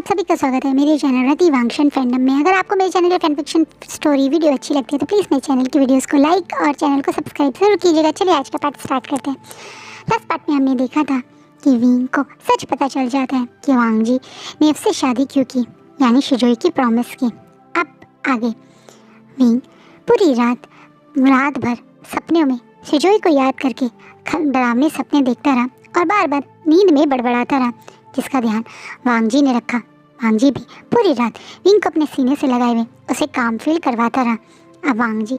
आप सभी का स्वागत है मेरे चैनल रति वांगशन फैंडम में। अगर आपको मेरे चैनल की फैन फिक्शन स्टोरी वीडियो अच्छी लगती है तो प्लीज़ मेरे चैनल की वीडियोस को लाइक और चैनल को सब्सक्राइब जरूर कीजिएगा। चलिए आज का पार्ट स्टार्ट करते हैं। लास्ट पार्ट में हमने देखा था कि विंग को सच पता चल जाता है कि वांग जी ने उससे शादी क्यों की, यानी शिजोई की प्रॉमिस की। अब आगे विंग पूरी रात भर सपनों में शिजोई को याद करके डरावने सपने देखता रहा और बार बार नींद में बड़बड़ाता रहा, जिसका ध्यान वांग जी ने रखा। वांग जी भी पूरी रात विंग को अपने सीने से लगाए हुए उसे काम फील करवाता रहा। अब वांग जी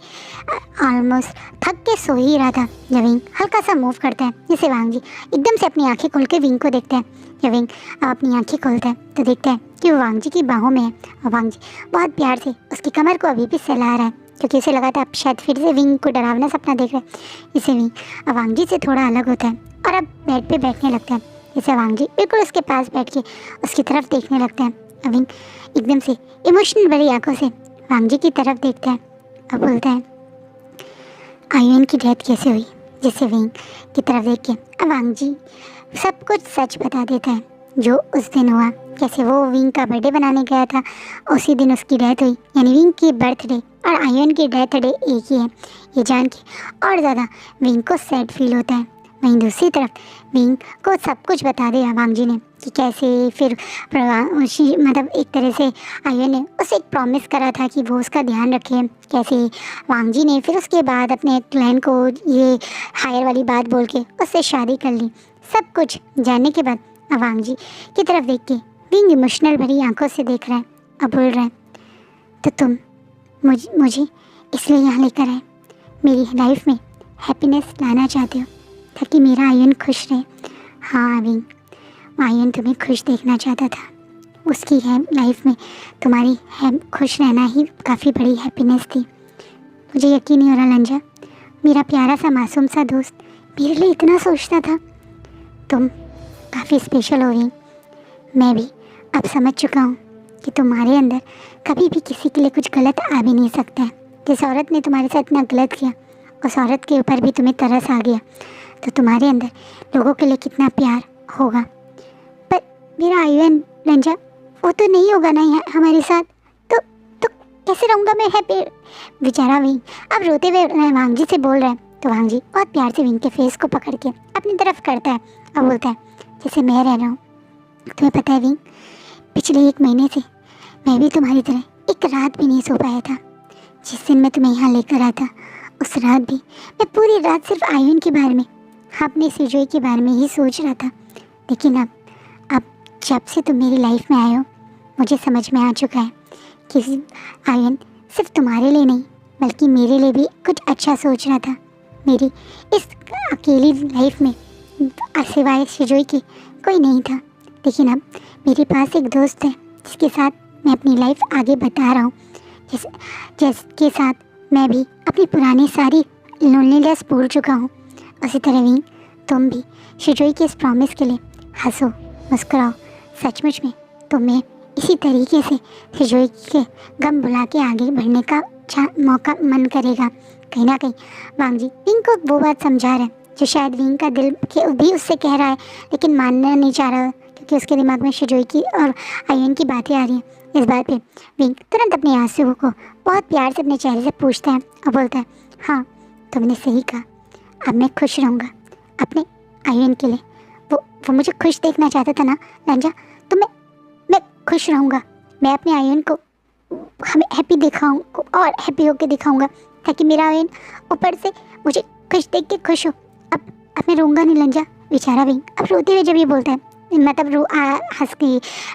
ऑलमोस्ट थक के सो ही रहा था जब विंग हल्का सा मूव करता है, जिससे वांग जी एकदम से अपनी आंखें खोल के विंग को देखता है। जब विंग अपनी आंखें खोलता है तो देखता है कि वो वांग जी की बाहों में है और वांग जी बहुत प्यार से उसकी कमर को अभी भी सहला रहा है, क्योंकि उसे लगा था अब शायद फिर से विंग को डरावना सपना देख रहा है। इसे विंग अब वांग जी से थोड़ा अलग होता है और अब बेड पे बैठने लगता है। इसे वांग जी बिल्कुल उसके पास बैठ के उसकी तरफ देखने लगता है। अब विंग एकदम से इमोशनल भरी आंखों से वांग जी की तरफ देखता है और बोलता है आयुन की डेथ कैसे हुई, जिससे विंग की तरफ देख के अब वांग जी सब कुछ सच बता देता है जो उस दिन हुआ। कैसे वो विंग का बर्थडे बनाने गया था, उसी दिन उसकी डेथ हुई, यानी विंग की बर्थडे और आयुन की डेथ डे एक ही है। ये जान के और ज़्यादा विंग को सैड फील होता है। वहीं दूसरी तरफ विंग को सब कुछ बता दिया वांग जी ने कि कैसे फिर मतलब एक तरह से आयुन ने उसे एक प्रॉमिस करा था कि वो उसका ध्यान रखे। कैसे वांग जी ने फिर उसके बाद अपने क्लाइंट को ये हायर वाली बात बोल के उससे शादी कर ली। सब कुछ जानने के बाद वांग जी की तरफ देख के विंग इमोशनल भरी आंखों से देख रहा है और बोल रहा है तो तुम मुझे इसलिए यहाँ लेकर आए, मेरी लाइफ में हैप्पीनेस लाना चाहते हो ताकि मेरा आयुन खुश रहे। हाँ विंग, आयुन तुम्हें खुश देखना चाहता था, उसकी लाइफ में तुम्हारी खुश रहना ही काफ़ी बड़ी हैप्पीनेस थी। मुझे यकीन नहीं हो रहा लंजा, मेरा प्यारा सा मासूम सा दोस्त मेरे लिए इतना सोचता था। तुम काफ़ी स्पेशल हो विंग। मैं भी अब समझ चुका हूँ कि तुम्हारे अंदर कभी भी किसी के लिए कुछ गलत आ भी नहीं सकता है। जिस औरत ने तुम्हारे साथ इतना गलत किया उस औरत के ऊपर भी तुम्हें तरस आ गया, तो तुम्हारे अंदर लोगों के लिए कितना प्यार होगा। पर मेरा आयुन रंजा वो तो नहीं होगा ना यहाँ हमारे साथ, तो कैसे रहूँगा मैं हैप्पी। बेचारा विंग अब रोते हुए वांग जी से बोल रहा है, तो वांग जी बहुत प्यार से विंग के फेस को पकड़ के अपनी तरफ करता है और बोलता है जैसे मैं रह रहा हूँ। तुम्हें पता है विंग, पिछले 1 महीने से मैं भी तुम्हारी तरह एक रात भी नहीं सो पाया था। जिस दिन मैं तुम्हें यहाँ लेकर आया था उस रात भी मैं पूरी रात सिर्फ आयुन के बारे में, अपने शिजोई के बारे में ही सोच रहा था। लेकिन अब जब से तुम मेरी लाइफ में आए हो मुझे समझ में आ चुका है कि आयुन सिर्फ तुम्हारे लिए नहीं बल्कि मेरे लिए भी कुछ अच्छा सोच रहा था। मेरी इस अकेली लाइफ में सिवाय शिजोई के कोई नहीं था, लेकिन अब मेरे पास एक दोस्त है जिसके साथ मैं अपनी लाइफ आगे बता रहा हूँ, जिसके साथ मैं भी अपनी पुरानी सारी लोनलीनेस भूल चुका हूँ। उसी तरह विंग तुम भी शिजोई के इस प्रॉमिस के लिए हंसो मुस्कुराओ। सचमुच में तुम्हें इसी तरीके से शिजोई के गम भुला के आगे बढ़ने का मौका मन करेगा। कहीं ना कहीं वांग जी विंग को वो बात समझा रहे हैं जो शायद विंग का दिल भी उससे कह रहा है लेकिन मानना नहीं चाह रहा, क्योंकि उसके दिमाग में शिजोई की और आयुन की बातें आ रही हैं। इस बात पे विंग तुरंत अपने आंसुओं को बहुत प्यार से अपने चेहरे से पूछता है और बोलता है हाँ तुमने सही कहा, अब मैं खुश रहूँगा अपने आयुन के लिए। वो मुझे खुश देखना चाहता था ना रंजा, तो मैं खुश रहूँगा। मैं अपने आयुन को हमें हैप्पी दिखाऊँ और हैप्पी होकर दिखाऊँगा ताकि मेरा आयुन ऊपर से मुझे खुश देख के खुश हो। अब मैं रोऊंगा नहीं लंजा। बेचारा विंग अब रोते हुए जब ये बोलता है, मतलब हंस के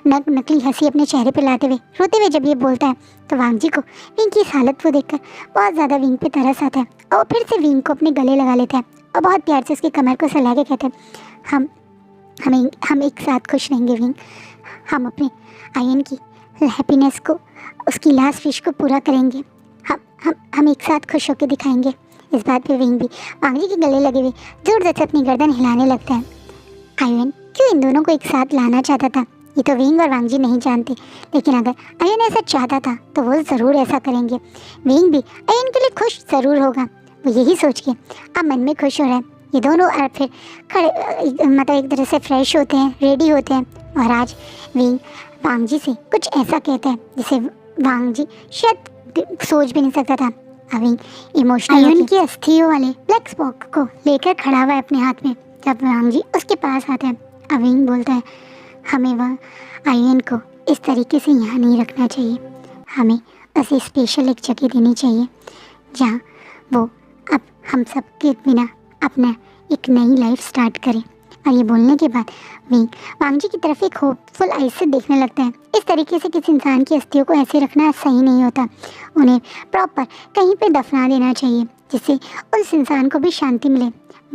नकली हंसी अपने चेहरे पे लाते हुए रोते हुए जब ये बोलता है, तो वांग जी को विंग की इस हालत को देखकर बहुत ज़्यादा विंग पे तरस आता है और फिर से विंग को अपने गले लगा लेता है और बहुत प्यार से उसकी कमर को सहला के कहते हैं हम एक साथ खुश रहेंगे विंग। हम अपने आयन की हैप्पीनेस को, उसकी लास्ट विश को पूरा करेंगे। हम एक साथ खुश होकर दिखाएंगे। इस बात पे विंग भी वांग जी के गले लगे हुए जोर जोर से अपनी गर्दन हिलाने लगता है। आयुन क्यों इन दोनों को एक साथ लाना चाहता था ये तो विंग और वांग जी नहीं जानते, लेकिन अगर आयुन ऐसा चाहता था तो वो ज़रूर ऐसा करेंगे। विंग भी आयुन के लिए खुश ज़रूर होगा। वो यही सोच के अब मन में खुश हो रहा है। ये दोनों फिर खड़े मतलब एक तरह से फ्रेश होते हैं, रेडी होते हैं और आज विंग वांग जी से कुछ ऐसा कहता है जिसे वांग जी शायद सोच भी नहीं सकता था। अविंग इमोशनल आयन की अस्थियों वाले ब्लैक स्पॉक को लेकर खड़ा हुआ है अपने हाथ में। जब वांग जी उसके पास आता है, अविंग बोलता है, हमें वह आयन को इस तरीके से यहाँ नहीं रखना चाहिए, हमें उसे स्पेशल एक जगह देनी चाहिए जहाँ वो अब हम सब के बिना अपना एक नई लाइफ स्टार्ट करे। और ये बोलने के बाद विंग वांग जी की तरफ एक होपफुल आइज से देखने लगता है। इस तरीके से किसी इंसान की अस्थियों को ऐसे रखना सही नहीं होता, उन्हें प्रॉपर कहीं पे दफना देना चाहिए जिससे उस इंसान को भी शांति मिले।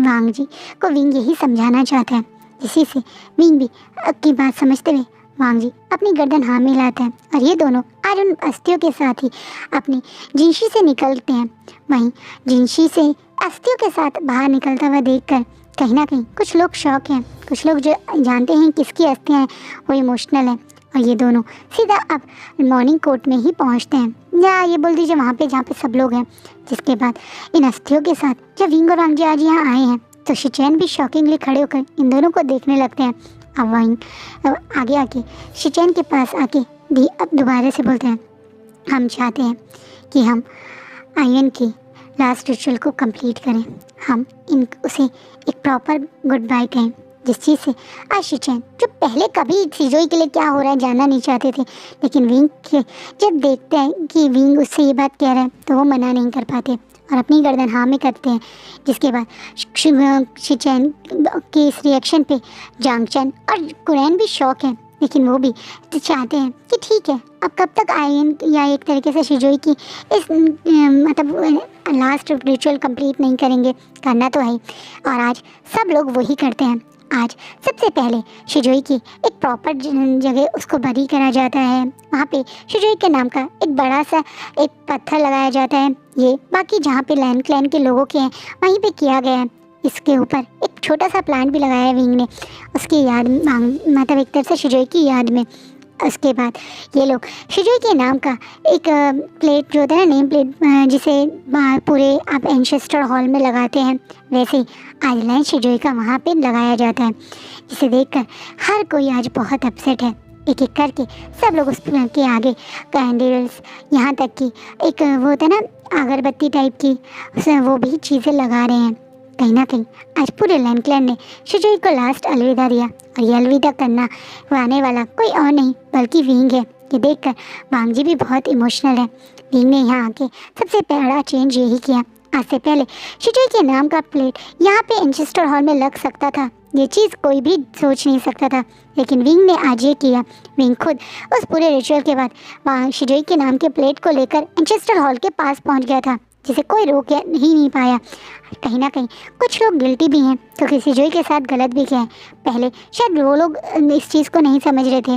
वांग जी को विंग यही समझाना चाहता है, जिसी से विंग भी की बात समझते हुए वांग जी अपनी गर्दन हाँ में लाता है और ये दोनों आज उन अस्थियों के साथ ही अपनी जिंशी से निकलते हैं। वहीं जिंशी से अस्थियों के साथ बाहर निकलता हुआ देखकर कहीं ना कहीं कुछ लोग शौक हैं, कुछ लोग जो जानते हैं किसकी अस्थियाँ हैं वो इमोशनल है। और ये दोनों सीधा अब मॉर्निंग कोर्ट में ही पहुंचते हैं, या ये बोल दीजिए वहाँ पे जहाँ पे सब लोग हैं। जिसके बाद इन अस्थियों के साथ जब विंग और वांग जी आज यहाँ आए हैं तो शिचैन भी शॉकिंगली खड़े होकर इन दोनों को देखने लगते हैं। अब वांग आगे आके शिचैन के पास आके भी अब दोबारा से बोलते हैं, हम चाहते हैं कि हम आयन की लास्ट रिचुअल को कंप्लीट करें, हम उसे एक प्रॉपर गुड बाय कहें। जिस चीज़ से आज शिचैन जो पहले कभी शिजोई के लिए क्या हो रहा है जानना नहीं चाहते थे, लेकिन विंग के जब देखते हैं कि विंग उससे ये बात कह रहा है तो वो मना नहीं कर पाते और अपनी गर्दन हाँ में करते हैं। जिसके बाद शिचैन के इस रिएक्शन पे जांगचैन और कुरैन भी शौक है, लेकिन वो भी चाहते हैं कि ठीक है अब कब तक आयन या एक तरीके से शिजोई की इस मतलब लास्ट रिचुअल कंप्लीट नहीं करेंगे, करना तो है। और आज सब लोग वही करते हैं। आज सबसे पहले शिजोई की एक प्रॉपर जगह उसको बरी करा जाता है, वहाँ पे शिजोई के नाम का एक बड़ा सा एक पत्थर लगाया जाता है। ये बाकी जहाँ पे लैन क्लैन के लोगों के हैं वहीं पे किया गया है। इसके ऊपर एक छोटा सा प्लांट भी लगाया है विंग ने, उसकी याद मतलब एक तरह से शिजोई की याद में। उसके बाद ये लोग शिजोई के नाम का एक प्लेट जो होता है ना, नेम प्लेट, जिसे पूरे आप एंसेस्टर हॉल में लगाते हैं, वैसे ही आज लैंड शिजोई का वहाँ पे लगाया जाता है, जिसे देखकर हर कोई आज बहुत अपसेट है। एक एक करके सब लोग उस के आगे कैंडल्स, यहाँ तक कि एक वो होता है ना अगरबत्ती टाइप की, वो भी चीज़ें लगा रहे हैं। कहीं ना कहीं आज पूरे लैंड क्लैन ने शिजोई को लास्ट अलविदा दिया और ये अलविदा करना वो आने वाला कोई और नहीं बल्कि विंग है। ये देखकर वांग जी भी बहुत इमोशनल है। विंग ने यहाँ आके सबसे बड़ा चेंज यही किया, आज से पहले शिजोई के नाम का प्लेट यहाँ पे एंचेस्टर हॉल में लग सकता था, ये चीज़ कोई भी सोच नहीं सकता था, लेकिन विंग ने आज ये किया। विंग खुद उस पूरे रिचुअल के बाद वहाँ शिजोई के नाम के प्लेट को लेकर एंचेस्टर हॉल के पास पहुँच गया था, जिसे कोई रोक ही नहीं पाया। कहीं ना कहीं कुछ लोग गिल्टी भी हैं क्योंकि शिजोई के साथ गलत भी किया है। पहले शायद वो लोग इस चीज़ को नहीं समझ रहे थे,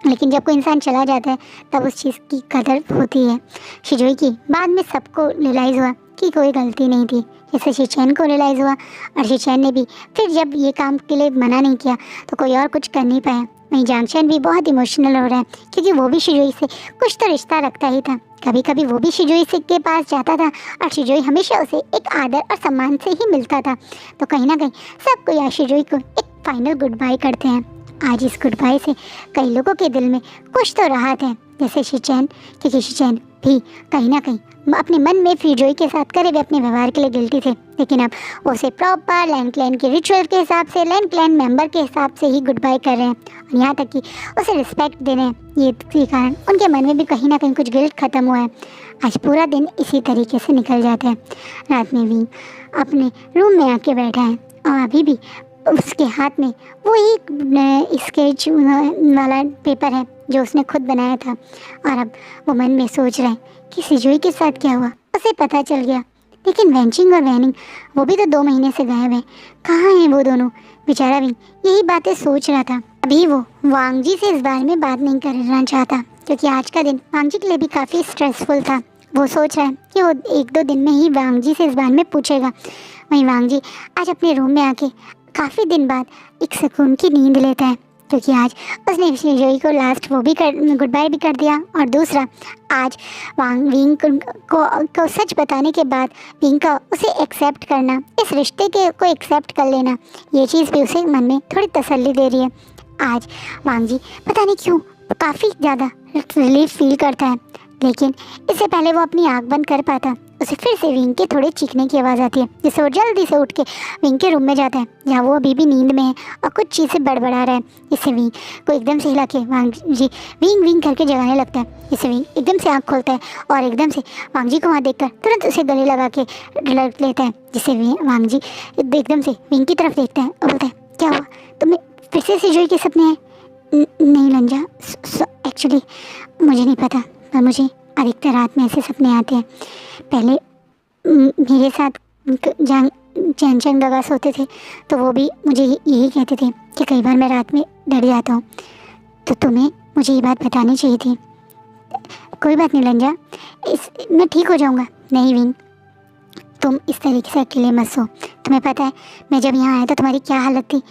लेकिन जब कोई इंसान चला जाता है तब उस चीज़ की कदर होती है। शिजोई की बाद में सबको रियलाइज़ हुआ कि कोई गलती नहीं थी, जैसे शिचैन को रियलाइज़ हुआ और शिचैन ने भी फिर जब ये काम के लिए मना नहीं किया तो कोई और कुछ कर नहीं पाया। वहीं जांगचैन भी बहुत इमोशनल हो रहा है क्योंकि वो भी शिजोई से कुछ तो रिश्ता रखता ही था। कभी कभी वो भी शिजोई से के पास जाता था और शिजोई हमेशा उसे एक आदर और सम्मान से ही मिलता था। तो कहीं ना कहीं सब कोई शिजोई को एक फाइनल गुड बाय करते हैं। आज इस गुड बाय से कई लोगों के दिल में कुछ तो राहत है, जैसे शिचैन, क्योंकि शिचैन भी कहीं ना कहीं अपने मन में शिजोई के साथ करे हुए अपने व्यवहार के लिए गिल्टी थे, लेकिन अब वो उसे प्रॉपर लैंड क्लैन के रिचुअल के हिसाब से, लैंड क्लैन मेंबर के हिसाब से ही गुड बाय कर रहे हैं और यहाँ तक कि उसे रिस्पेक्ट दे रहे हैं। ये के कारण उनके मन में भी कहीं ना कहीं कुछ गिल्ट खत्म हुआ है। आज पूरा दिन इसी तरीके से निकल जाता है। रात में विंग अपने रूम में आके बैठा है और अभी भी उसके हाथ में वो एक स्केच वाला पेपर है जो उसने खुद बनाया था और अब वो मन में सोच रहा है कि शिजोई के साथ क्या हुआ। उसे पता चल गया, लेकिन वेंचिंग और वैनिंग वो भी तो 2 महीने से गायब है, कहाँ हैं वो दोनों। बेचारा भी यही बातें सोच रहा था। अभी वो वांग जी से इस बारे में बात नहीं करना चाहता क्योंकि आज का दिन वांग जी के लिए भी काफ़ी स्ट्रेसफुल था। वो सोच रहा है कि वो 1-2 दिन में ही वांग जी से इस बारे में पूछेगा। वहीं वांग जी आज अपने रूम में आके काफ़ी दिन बाद एक सुकून की नींद लेता है क्योंकि आज उसने शिजोई को लास्ट वो भी गुड बाय भी कर दिया और दूसरा आज विंग को सच बताने के बाद विंग का उसे एक्सेप्ट करना, इस रिश्ते को एक्सेप्ट कर लेना, ये चीज़ भी उसे मन में थोड़ी तसल्ली दे रही है। आज वांग जी पता नहीं क्यों काफ़ी ज़्यादा रिलीफ फील करता है, लेकिन इससे पहले वो अपनी आँख बंद कर पाता उसे फिर से विंग के थोड़े चीखने की आवाज़ आती है, जिससे वो जल्दी से उठ के विंग के रूम में जाता है, जहाँ वो अभी भी नींद में है और कुछ चीज़ें बड़बड़ा रहा है। इससे विंग को एकदम से हिला के वांग जी विंग विंग करके जगाने लगता है। इससे विंग एकदम से आँख खोलता है और एकदम से वांग जी को वहाँ देखकर तुरंत उसे गले लगा के लड़ लेता है, जिससे वांग जी एकदम से विंग की तरफ देखता है और बोलता है, क्या हुआ, तुम्हें फिर से सिजोई के सपने हैं? नहीं लंजा, एक्चुअली मुझे नहीं पता, पर मुझे अधिकतर रात में ऐसे सपने आते हैं। पहले मेरे साथ चैन गगा सोते थे तो वो भी मुझे यही कहते थे कि कई बार मैं रात में डर जाता हूँ, तो तुम्हें मुझे ये बात बतानी चाहिए थी। कोई बात नहीं लंजा, मैं ठीक हो जाऊँगा। नहीं विंग, तुम इस तरीके से अकेले मत सो। तुम्हें पता है मैं जब यहाँ आया तो तुम्हारी क्या हालत थी,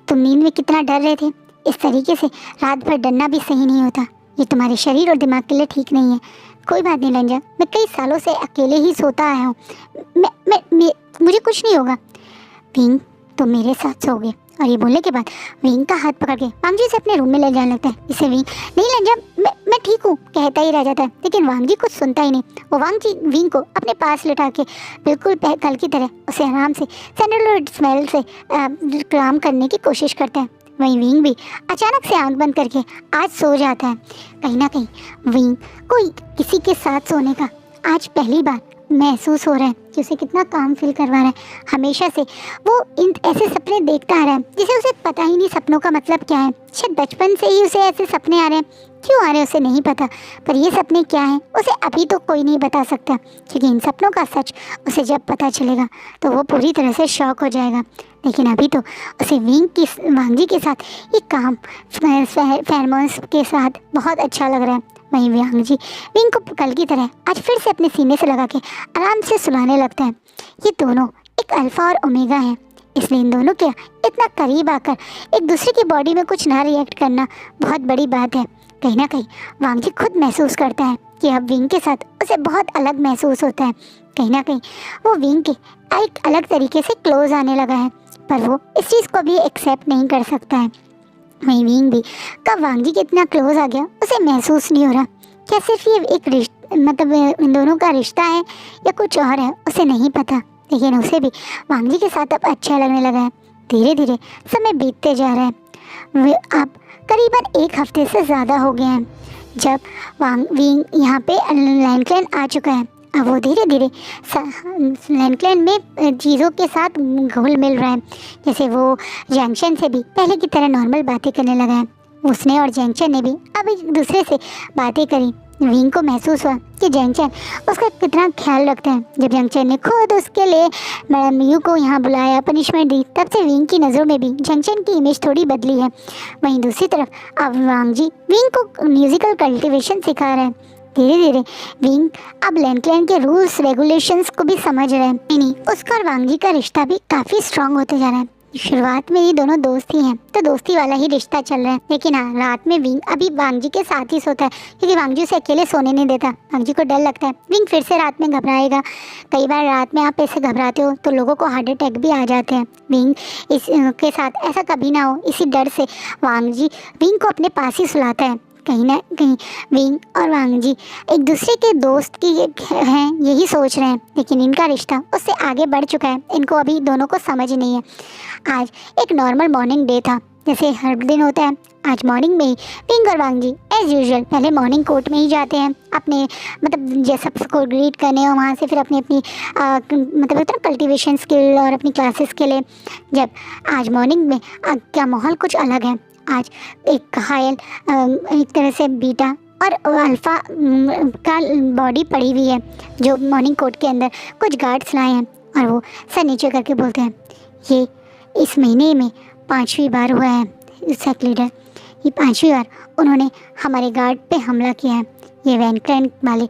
तुम नींद में कितना डर रहे थे। इस तरीके से रात भर डरना भी सही नहीं होता, ये तुम्हारे शरीर और दिमाग के लिए ठीक नहीं है। कोई बात नहीं लंजा, मैं कई सालों से अकेले ही सोता आया हूँ, मुझे कुछ नहीं होगा। विंग, तुम मेरे साथ सोओगे। और ये बोलने के बाद विंग का हाथ पकड़ के वांग जी से अपने रूम में ले जाने लगता है। इसे विंग, नहीं लंजा, मैं ठीक हूँ कहता ही रह जाता है, लेकिन वांग जी कुछ सुनता ही नहीं। वो वांग जी विंग को अपने पास लिटा के बिल्कुल कल की तरह उसे आराम से सैंडलवुड स्मेल से काम करने की कोशिश करता है। वहीं विंग भी अचानक से आंख बंद करके आज सो जाता है। कहीं ना कहीं विंग को किसी के साथ सोने का आज पहली बार महसूस हो रहा है कि उसे कितना काम फील करवा रहा है। हमेशा से वो इन ऐसे सपने देखता आ रहा है जिसे उसे पता ही नहीं सपनों का मतलब क्या है। शायद बचपन से ही उसे ऐसे सपने आ रहे हैं, क्यों आ रहे हैं उसे नहीं पता, पर ये सपने क्या हैं उसे अभी तो कोई नहीं बता सकता, क्योंकि इन सपनों का सच उसे जब पता चलेगा तो वो पूरी तरह से शॉक हो जाएगा। लेकिन अभी तो उसे वांग जी के साथ ये काम फेरोमोन्स के साथ बहुत अच्छा लग रहा है। वहीं वांग जी विंग को कल की तरह आज फिर से अपने सीने से लगा के आराम से सुलाने लगता है। ये दोनों एक अल्फा और ओमेगा हैं, इसलिए इन दोनों के इतना करीब आकर एक दूसरे की बॉडी में कुछ ना रिएक्ट करना बहुत बड़ी बात है। कहीं ना कहीं वांग जी खुद महसूस करता है कि अब विंग के साथ उसे बहुत अलग महसूस होता है। कहीं ना कहीं वो विंग के एक अलग तरीके से क्लोज आने लगा है, पर वो इस चीज़ को भी एक्सेप्ट नहीं कर सकता है। वहीं विंग भी कब वांग जी के इतना क्लोज आ गया उसे महसूस नहीं हो रहा। क्या सिर्फ ये एक मतलब इन दोनों का रिश्ता है या कुछ और है उसे नहीं पता, लेकिन उसे भी वांग जी के साथ अब अच्छा लगने लगा है। धीरे धीरे समय बीतते जा रहा है। वे अब करीबन 1 हफ्ते से ज़्यादा हो गए हैं जब विंग यहाँ पे लैंडक्लेन आ चुका है। अब वो धीरे धीरे लैंडक्लेन में चीज़ों के साथ घुल मिल रहा है, जैसे वो जंक्शन से भी पहले की तरह नॉर्मल बातें करने लगा है। उसने और जंक्शन ने भी अब एक दूसरे से बातें करी। विंग को महसूस हुआ कि जंक्शन उसका कितना ख्याल रखता है। जब जंक्शन ने खुद उसके लिए मैडम यू को यहाँ बुलाया, पनिशमेंट दी, तब से विंग की नज़रों में भी जंक्शन की इमेज थोड़ी बदली है। वहीं दूसरी तरफ अब वांग जी विंग को म्यूज़िकल कल्टीवेशन सिखा रहा है। धीरे धीरे विंग अब लैंडक्लेन के रूल्स रेगुलेशंस को भी समझ रहे हैं। नहीं, उसका और वांग जी का रिश्ता भी काफ़ी स्ट्रांग होते जा रहा है। शुरुआत में ये दोनों दोस्त ही हैं, तो दोस्ती वाला ही रिश्ता चल रहा है, लेकिन हाँ, रात में विंग अभी वांग जी के साथ ही सोता है, क्योंकि वांग जी उसे अकेले सोने नहीं देता। वांग जी को डर लगता है विंग फिर से रात में घबराएगा। कई बार रात में आप ऐसे घबराते हो तो लोगों को हार्ट अटैक भी आ जाते हैं। विंग के साथ ऐसा कभी ना हो, इसी डर से वांग जी विंग को अपने पास ही सुलाता है। कहीं ना कहीं विंग और वांग जी एक दूसरे के दोस्त की हैं, यही सोच रहे हैं, लेकिन इनका रिश्ता उससे आगे बढ़ चुका है। इनको अभी दोनों को समझ नहीं है। आज एक नॉर्मल मॉर्निंग डे था, जैसे हर दिन होता है। आज मॉर्निंग में ही विंग और वांग जी एज़ यूजुअल पहले मॉर्निंग कोर्ट में ही जाते हैं, अपने मतलब जैसा सबको ग्रीट करने, और वहाँ से फिर अपनी मतलब होता है कल्टीवेशन स्किल और अपनी क्लासेस के लिए। जब आज मॉर्निंग में क्या माहौल कुछ अलग है। आज एक घायल एक तरह से बीटा और अल्फ़ा का बॉडी पड़ी हुई है, जो मॉर्निंग कोर्ट के अंदर कुछ गार्ड्स लाए हैं, और वो सर नीचे करके बोलते हैं, ये इस महीने में 5वीं बार हुआ है सेक लीडर, ये 5वीं बार उन्होंने हमारे गार्ड पे हमला किया है। ये लैंडक्लेन वाले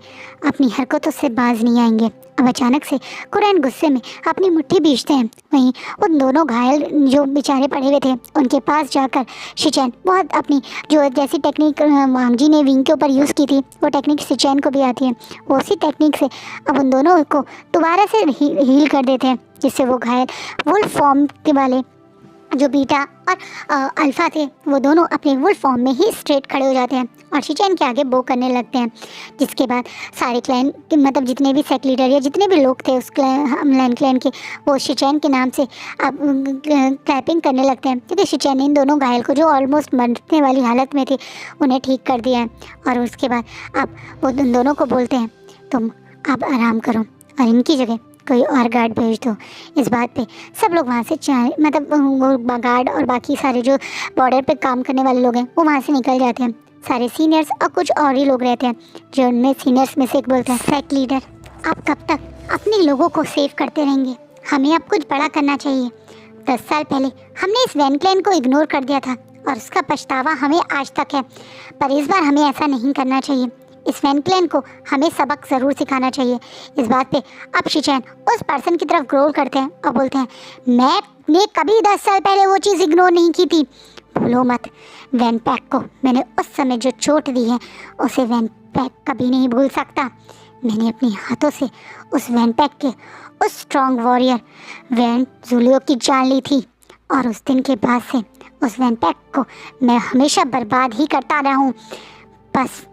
अपनी हरकतों से बाज नहीं आएंगे। अब अचानक से कुरैन गुस्से में अपनी मुट्ठी भींचते हैं। वहीं उन दोनों घायल जो बेचारे पड़े हुए थे उनके पास जाकर शिचैन बहुत अपनी जो जैसी टेक्निक वांग जी ने विंग के ऊपर यूज़ की थी, वो टेक्निक शिचैन को भी आती है। वो उसी टेक्निक से अब उन दोनों को दोबारा से हील कर देते हैं, जिससे वो घायल वुल्फ फॉर्म के वाले जो बीटा और अल्फ़ा थे वो दोनों अपने वुल्फ फॉर्म में ही स्ट्रेट खड़े हो जाते हैं और शिचैन के आगे बो करने लगते हैं। जिसके बाद सारे क्लैन मतलब जितने भी सेक्ट लीडर या जितने भी लोग थे उस लैन क्लैन के, वो शिचैन के नाम से अब क्लैपिंग करने लगते हैं, क्योंकि शिचैन ने इन दोनों घायल को जो ऑलमोस्ट मरने वाली हालत में थे उन्हें ठीक कर दिया है। और उसके बाद अब वो उन दोनों को बोलते हैं तुम अब आराम करो और इनकी जगह कोई और गार्ड भेज दो। इस बात पे सब लोग वहाँ से मतलब गार्ड और बाकी सारे जो बॉर्डर पे काम करने वाले लोग हैं वो वहाँ से निकल जाते हैं। सारे सीनियर्स और कुछ और ही लोग रहते हैं, जो उनमें सीनियर्स में से एक बोलता है, सेक्ट लीडर आप कब तक अपने लोगों को सेव करते रहेंगे? हमें अब कुछ बड़ा करना चाहिए। 10 साल पहले हमने इस वैन क्लैन को इग्नोर कर दिया था और उसका पछतावा हमें आज तक है, पर इस बार हमें ऐसा नहीं करना चाहिए। इस वैन क्लैन को हमें सबक ज़रूर सिखाना चाहिए। इस बात पे अब शिचैन उस पर्सन की तरफ ग्रोल करते हैं और बोलते हैं, मैंने कभी 10 साल पहले वो चीज़ इग्नोर नहीं की थी। भूलो मत, वैन पैक को मैंने उस समय जो चोट दी है उसे वैन पैक कभी नहीं भूल सकता। मैंने अपने हाथों से उस वैन पैक के उस स्ट्रॉन्ग वॉरियर वैन जूलियो की जान ली थी और उस दिन के बाद से उस वैन पैक को मैं हमेशा बर्बाद ही करता रहा हूँ। बस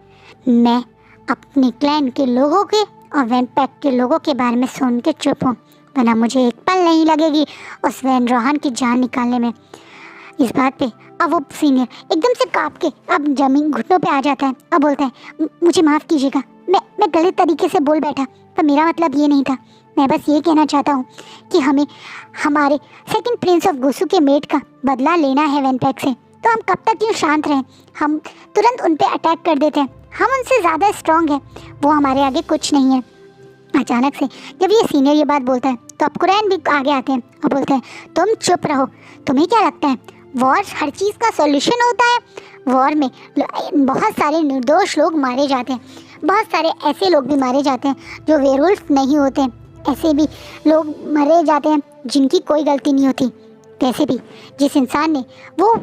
मैं अपने क्लैन के लोगों के और वैन पैक के लोगों के बारे में सुन के चुप हूँ, वरना मुझे एक पल नहीं लगेगी उस वैन रोहान की जान निकालने में। इस बात पे अब वो सीनियर एकदम से काँप के अब जमीन घुटनों पे आ जाता है। अब बोलता है, मुझे माफ़ कीजिएगा, मैं गलत तरीके से बोल बैठा, पर मेरा मतलब ये नहीं था। मैं बस ये कहना चाहता हूँ कि हमें हमारे सेकंड प्रिंस ऑफ गुसु के मेट का बदला लेना है वैन पैक से। तो हम कब तक यूँ शांत रहें? हम तुरंत उन पर अटैक कर देते हैं। हम उनसे ज़्यादा स्ट्रॉन्ग हैं, वो हमारे आगे कुछ नहीं है। अचानक से जब ये सीनियर ये बात बोलता है तो अब कुरैन भी आगे आते हैं और बोलते हैं, तुम चुप रहो। तुम्हें क्या लगता है वॉर हर चीज़ का सॉल्यूशन होता है? वॉर में बहुत सारे निर्दोष लोग मारे जाते हैं, बहुत सारे ऐसे लोग भी मारे जाते हैं जो वेयरवुल्फ नहीं होते। ऐसे भी लोग मारे जाते हैं जिनकी कोई गलती नहीं होती। वैसे भी जिस इंसान ने वो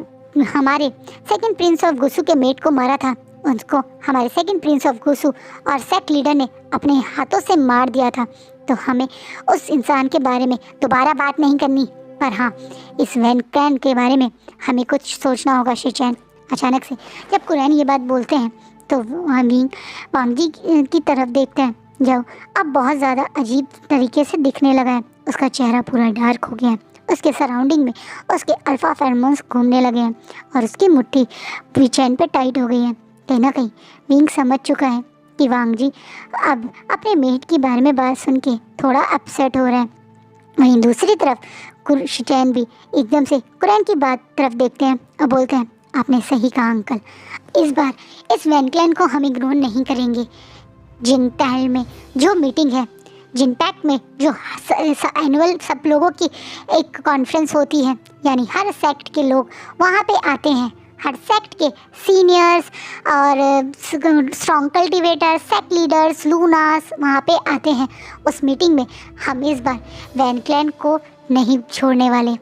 हमारे सेकंड प्रिंस ऑफ गुसु के मेट को मारा था, उसको हमारे सेकंड प्रिंस ऑफ गुसु और सेक्ट लीडर ने अपने हाथों से मार दिया था। तो हमें उस इंसान के बारे में दोबारा बात नहीं करनी, पर हाँ, इस वैन क्लैन के बारे में हमें कुछ सोचना होगा शिचैन। अचानक से जब कुरैन ये बात बोलते हैं तो वांगजी की तरफ देखते हैं, जो अब बहुत ज़्यादा अजीब तरीके से दिखने लगा है। उसका चेहरा पूरा डार्क हो गया है, उसके सराउंडिंग में उसके अल्फ़ा फेरोमोन्स घूमने लगे हैं और उसकी मुट्ठी शिचैन पे टाइट हो गई है। कहीं ना कहीं विंग समझ चुका है कि वांगजी अब अपने मेट के बारे में बात सुन के थोड़ा अपसेट हो रहा है। वहीं दूसरी तरफ शिचैन भी एकदम से कुरैन की बात तरफ देखते हैं और बोलते हैं, आपने सही कहा अंकल, इस बार इस वैन क्लैन को हम इग्नोर नहीं करेंगे। जिन टहल में जो मीटिंग है, जिन पैक में जो एनुअल सब लोगों की एक कॉन्फ्रेंस होती है, यानी हर सेक्ट के लोग वहाँ पे आते हैं, हर सेक्ट के सीनियर्स और स्ट्रॉन्ग कल्टिवेटर, सेक्ट लीडर्स, लूनास वहाँ पे आते हैं। उस मीटिंग में हम इस बार वैन क्लैन को नहीं छोड़ने वाले।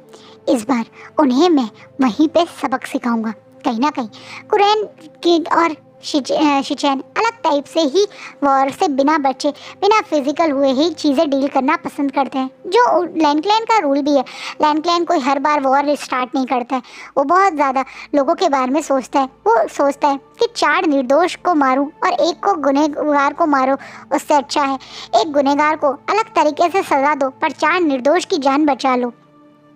इस बार उन्हें मैं वहीं पे सबक सिखाऊंगा। कहीं ना कहीं कुरैन की और शिचैन अलग टाइप से ही वॉर से बिना बचे, बिना फिजिकल हुए ही चीज़ें डील करना पसंद करते हैं, जो लैन क्लैन का रूल भी है। लैन क्लैन कोई हर बार वॉर स्टार्ट नहीं करता है, वो बहुत ज़्यादा लोगों के बारे में सोचता है। वो सोचता है कि 4 निर्दोष को मारूं और एक को गुनहगार को मारो, उससे अच्छा है एक गुनहगार को अलग तरीके से सज़ा दो पर 4 निर्दोष की जान बचा लो।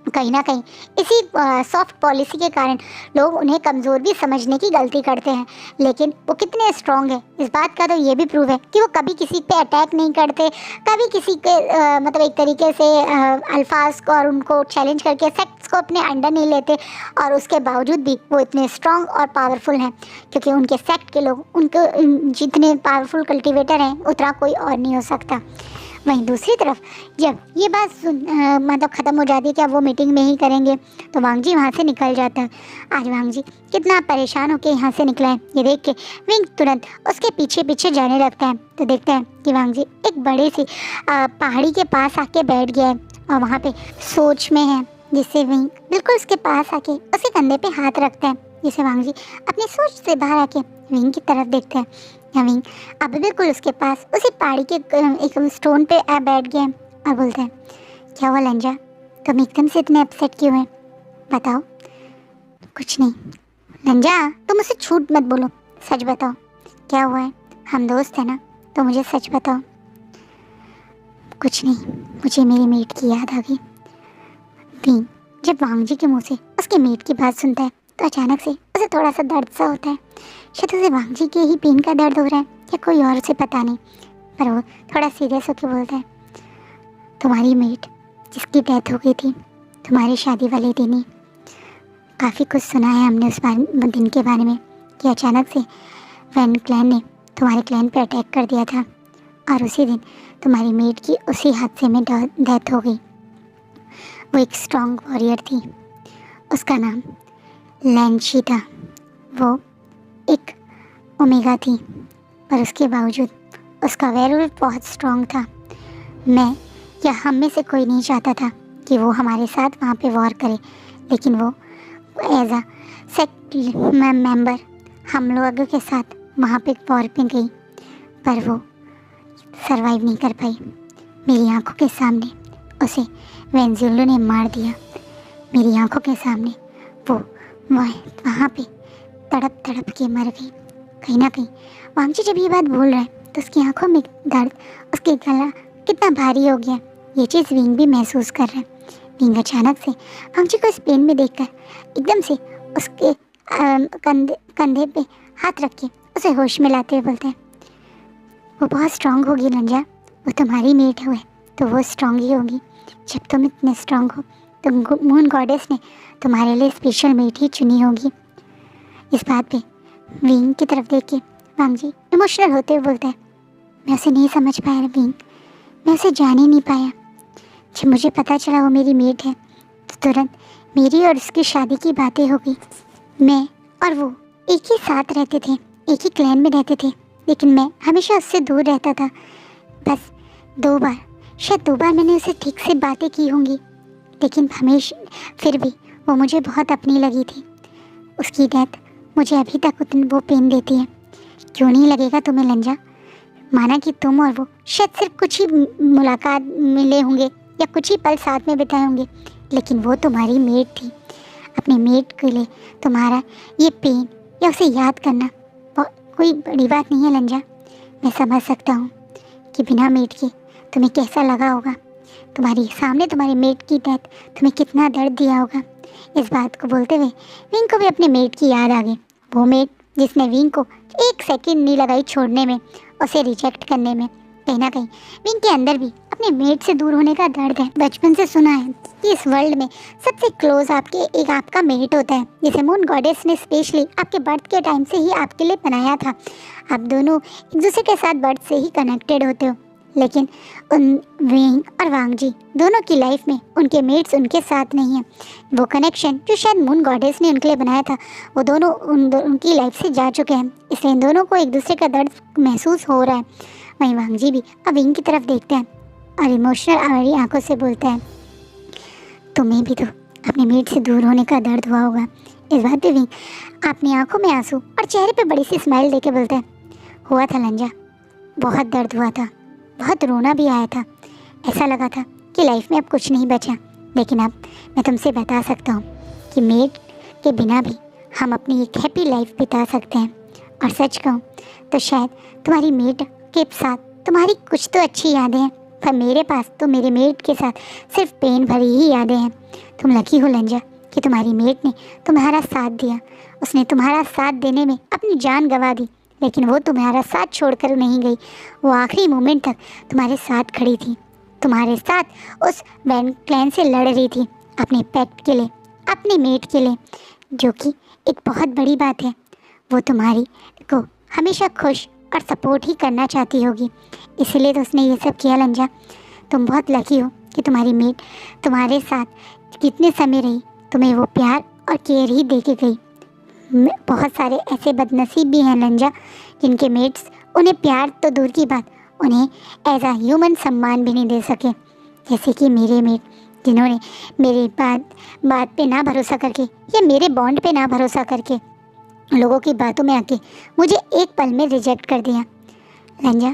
कहीं ना कहीं इसी सॉफ्ट पॉलिसी के कारण लोग उन्हें कमज़ोर भी समझने की गलती करते हैं, लेकिन वो कितने स्ट्रॉन्ग है इस बात का तो ये भी प्रूव है कि वो कभी किसी पे अटैक नहीं करते, कभी किसी के मतलब एक तरीके से अल्फाज को और उनको चैलेंज करके सेक्ट्स को अपने अंडर नहीं लेते। और उसके बावजूद भी वो इतने स्ट्रॉन्ग और पावरफुल हैं, क्योंकि उनके सेक्ट के लोग, उनको जितने पावरफुल कल्टिवेटर हैं उतना कोई और नहीं हो सकता। वहीं दूसरी तरफ जब ये बात मतलब ख़त्म हो जाती है कि अब वो मीटिंग में ही करेंगे, तो वांगजी वहाँ से निकल जाता है। आज वांगजी कितना परेशान होकर यहाँ से निकला है ये देख के विंग तुरंत उसके पीछे पीछे जाने लगता है। तो देखते हैं कि वांगजी एक बड़े सी पहाड़ी के पास आके बैठ गया है और वहाँ पे सोच में है, जिससे विंग बिल्कुल उसके पास आके उसके कंधे पे हाथ रखता है, जिससे वांगजी अपनी सोच से बाहर आके विंग की तरफ देखते हैं। विंग अब बिल्कुल उसके पास उसी पहाड़ी के एक स्टोन पे बैठ गए और बोलते हैं, क्या हुआ लंजा, तुम एकदम से इतने अपसेट क्यों हैं? बताओ। कुछ नहीं। लंजा, तुम मुझसे झूठ मत बोलो, सच बताओ क्या हुआ है। हम दोस्त हैं ना, तो मुझे सच बताओ। कुछ नहीं, मुझे मेरी मेट की याद आ गई। विंग जब वांग जी के मुंह से उसके मेट की बात सुनता है तो अचानक से उसे थोड़ा सा दर्द सा होता है। शायद उसे वांग जी के ही पेन का दर्द हो रहा है या कोई और, उसे पता नहीं। पर वो थोड़ा सीरियस होकर बोलता है, तुम्हारी मेट जिसकी डेथ हो गई थी तुम्हारी शादी वाले दिन ही। काफ़ी कुछ सुना है हमने उस दिन के बारे में कि अचानक से वैन क्लैन ने तुम्हारे क्लैन पर अटैक कर दिया था और उसी दिन तुम्हारी मेट की उसी हादसे में डेथ हो गई। वो एक स्ट्रॉन्ग वॉरियर थी, उसका नाम लैंशी था। वो एक ओमेगा थी, पर उसके बावजूद उसका वेयरवुल्फ बहुत स्ट्रॉन्ग था। मैं या हम में से कोई नहीं चाहता था कि वो हमारे साथ वहाँ पे वॉर करे, लेकिन वो एज अ सेक्ट मेंबर हम लोगों के साथ वहाँ पे वॉर पे गई, पर वो सरवाइव नहीं कर पाई। मेरी आंखों के सामने उसे वेंजुलो ने मार दिया। मेरी आंखों के सामने वो वहाँ पे तड़प तड़प के मर गई। कहीं ना कहीं वांगची जब ये बात बोल रहा है तो उसकी आंखों में दर्द, उसके गला कितना भारी हो गया, ये चीज़ विंग भी महसूस कर रहा है। विंग अचानक से वांगची को इस पेन में देखकर एकदम से उसके कंधे पे हाथ रख के उसे होश में लाते हुए बोलता है, वो बहुत स्ट्रांग होगी लंजा, वो तुम्हारी मेट हुए तो वो स्ट्रांग ही होगी। जब तुम इतने स्ट्रांग हो तो मून गॉडेस ने तुम्हारे लिए स्पेशल मेट ही चुनी होगी। इस बात पे विंग की तरफ देख के वांग जी इमोशनल होते हुए बोलता है, मैं उसे नहीं समझ पाया विंग, मैं उसे जान ही नहीं पाया। जब मुझे पता चला वो मेरी मेट है तो तुरंत मेरी और उसकी शादी की बातें हो गई। मैं और वो एक ही साथ रहते थे, एक ही क्लैन में रहते थे, लेकिन मैं हमेशा उससे दूर रहता था। बस 2 बार, शायद 2 बार मैंने उसे ठीक से बातें की होंगी, लेकिन हमेशा फिर भी वो मुझे बहुत अपनी लगी थी। उसकी डेथ मुझे अभी तक उतनी वो पेन देती है। क्यों नहीं लगेगा तुम्हें लंजा? माना कि तुम और वो शायद सिर्फ कुछ ही मुलाकात मिले होंगे या कुछ ही पल साथ में बिताए होंगे, लेकिन वो तुम्हारी मेट थी। अपनी मेट के लिए तुम्हारा ये पेन या उसे याद करना कोई बड़ी बात नहीं है लंजा। मैं समझ सकता हूँ कि बिना मेट के तुम्हें कैसा लगा होगा। तुम्हारी सामने तुम्हारी मेट की डेथ तुम्हें कितना दर्द दिया होगा। इस बात को बोलते हुए विंग को भी अपने मेट की याद आ गई। वो मेट जिसने विंग को 1 सेकंड नहीं लगाई छोड़ने में, उसे रिजेक्ट करने में। कहीं ना कहीं विंग के अंदर भी अपने मेट से दूर होने का दर्द है। बचपन से सुना है कि इस वर्ल्ड में सबसे क्लोज आपका मेट होता है, जिसे मून गॉडेस ने स्पेशली आपके बर्थ के टाइम से ही आपके लिए बनाया था। आप दोनों एक दूसरे के साथ बर्थ से ही कनेक्टेड होते हो, लेकिन उन विंग और वांग जी दोनों की लाइफ में उनके मेट्स उनके साथ नहीं हैं। वो कनेक्शन जो शायद मून गॉडेस ने उनके लिए बनाया था, वो दोनों उनकी लाइफ से जा चुके हैं, इसलिए इन दोनों को एक दूसरे का दर्द महसूस हो रहा है। वहीं वांग जी भी अब विंग की तरफ देखते हैं और इमोशनल आड़ी आंखों से बोलते हैं, तुम्हें भी तो अपने मेट से दूर होने का दर्द हुआ होगा। इस बात पे विंग अपनी आंखों में आंसू और चेहरे पे बड़ी सी स्माइल देके बोलता है, हुआ था लंजा, बहुत दर्द हुआ था, बहुत रोना भी आया था। ऐसा लगा था कि लाइफ में अब कुछ नहीं बचा, लेकिन अब मैं तुमसे बता सकता हूँ कि मेट के बिना भी हम अपनी एक हैप्पी लाइफ बिता सकते हैं। और सच कहूँ तो शायद तुम्हारी मेट के साथ तुम्हारी कुछ तो अच्छी यादें हैं, पर मेरे पास तो मेरे मेट के साथ सिर्फ पेन भरी ही यादें हैं। तुम लकी हो लंजा कि तुम्हारी मेट ने तुम्हारा साथ दिया। उसने तुम्हारा साथ देने में अपनी जान गंवा दी, लेकिन वो तुम्हारा साथ छोड़कर नहीं गई। वो आखिरी मोमेंट तक तुम्हारे साथ खड़ी थी, तुम्हारे साथ उस वैन क्लैन से लड़ रही थी, अपने पेट के लिए, अपनी मेट के लिए, जो कि एक बहुत बड़ी बात है। वो तुम्हारी को हमेशा खुश और सपोर्ट ही करना चाहती होगी, इसीलिए तो उसने ये सब किया लंजा। तुम बहुत लकी हो कि तुम्हारी मेट तुम्हारे साथ कितने समय रही, तुम्हें वो प्यार और केयर ही दे के गई। बहुत सारे ऐसे बदनसीब भी हैं लंजा, जिनके मेट्स उन्हें प्यार तो दूर की बात, उन्हें एज आ ह्यूमन सम्मान भी नहीं दे सके, जैसे कि मेरे मेट, जिन्होंने मेरी बात पे ना भरोसा करके या मेरे बॉन्ड पे ना भरोसा करके लोगों की बातों में आके मुझे एक पल में रिजेक्ट कर दिया। लंजा,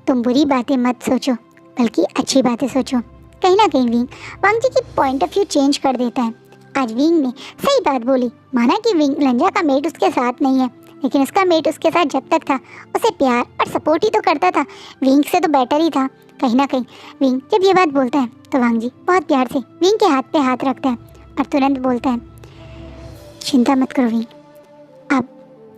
तुम बुरी बातें मत सोचो, बल्कि अच्छी बातें सोचो। कहीं ना कहीं विंग वांग जी की पॉइंट ऑफ व्यू चेंज कर देता है आज विंग ने सही बात बोली। माना कि विंग लंजा का मेट उसके साथ नहीं है, लेकिन उसका मेट उसके साथ जब तक था उसे प्यार और सपोर्ट ही तो करता था। विंग से तो बेटर ही था कहीं ना कहीं। विंग जब ये बात बोलता है तो वांग जी बहुत प्यार से विंग के हाथ पे हाथ रखता है और तुरंत बोलता है, चिंता मत करो विंग, अब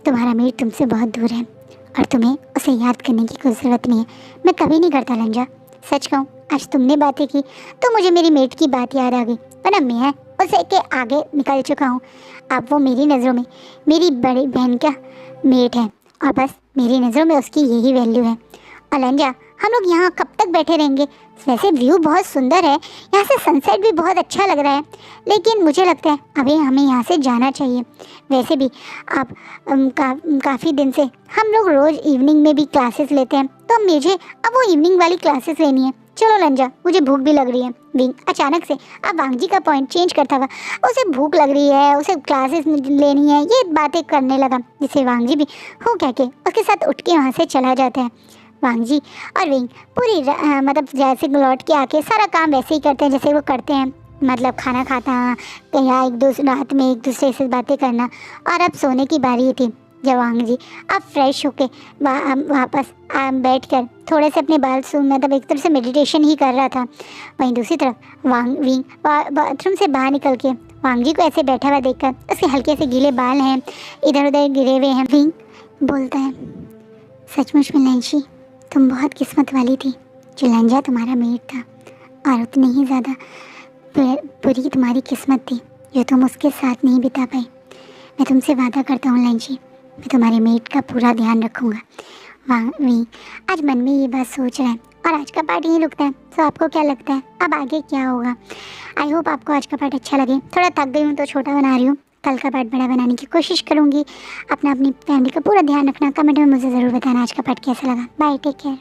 तुम्हारा मेट तुमसे बहुत दूर है और तुम्हें उसे याद करने की कोई ज़रूरत नहीं है। मैं कभी नहीं करता लंजा, सच कहूँ आज तुमने बातें की तो मुझे मेरी मेट की बात याद आ गई, वरना मैं उसे के आगे निकल चुका हूँ। अब वो मेरी नज़रों में मेरी बड़ी बहन का मेट है और बस मेरी नज़रों में उसकी यही वैल्यू है। और लंजा हम लोग यहाँ कब तक बैठे रहेंगे? वैसे व्यू बहुत सुंदर है, यहाँ से सनसेट भी बहुत अच्छा लग रहा है, लेकिन मुझे लगता है अभी हमें यहाँ से जाना चाहिए। वैसे भी अब काफ़ी दिन से हम लोग रोज़ इवनिंग में भी क्लासेस लेते हैं, तो मुझे अब वो इवनिंग वाली क्लासेस लेनी है। चलो लंजा, मुझे भूख भी लग रही है। विंग अचानक से अब वांग जी का पॉइंट चेंज करता हुआ, उसे भूख लग रही है, उसे क्लासेस लेनी है, ये बातें करने लगा, जिससे वांग जी भी हो कह के उसके साथ उठ के वहाँ से चला जाता है। वांग जी और विंग पूरी मतलब जैसे लौट के आके सारा काम वैसे ही करते हैं जैसे वो करते हैं, मतलब खाना खाता या एक दूसरे रात में एक दूसरे से बातें करना। और अब सोने की बारी थी जब वांग जी अब फ्रेश होके वापस बैठ कर थोड़े से अपने बाल मतलब एक तरफ से मेडिटेशन ही कर रहा था। वहीं दूसरी तरफ विंग बाथरूम से बाहर निकल के वांग जी को ऐसे बैठा हुआ देखकर, उसके हल्के से गीले बाल हैं, इधर उधर गिरे हुए हैं। विंग बोलता है, सचमुच में लंशी तुम बहुत किस्मत वाली थी जो लंजा तुम्हारा मेट था, और उतनी ही ज़्यादा बुरी तुम्हारी किस्मत थी जो तुम उसके साथ नहीं बिता पाई। मैं तुमसे वादा करता हूँ लंजी, मैं तुम्हारे मेट का पूरा ध्यान रखूँगा। विंग आज मन में ये बात सोच रहा है और आज का पार्ट यहीं रुकता है। तो आपको क्या लगता है अब आगे क्या होगा? आई होप आपको आज का पार्ट अच्छा लगे। थोड़ा थक गई हूँ तो छोटा बना रही हूँ, कल का पार्ट बड़ा बनाने की कोशिश करूँगी। अपनी फैमिली का पूरा ध्यान रखना, कमेंट में मुझे ज़रूर बताना आज का पार्ट कैसा लगा। Bye, take care.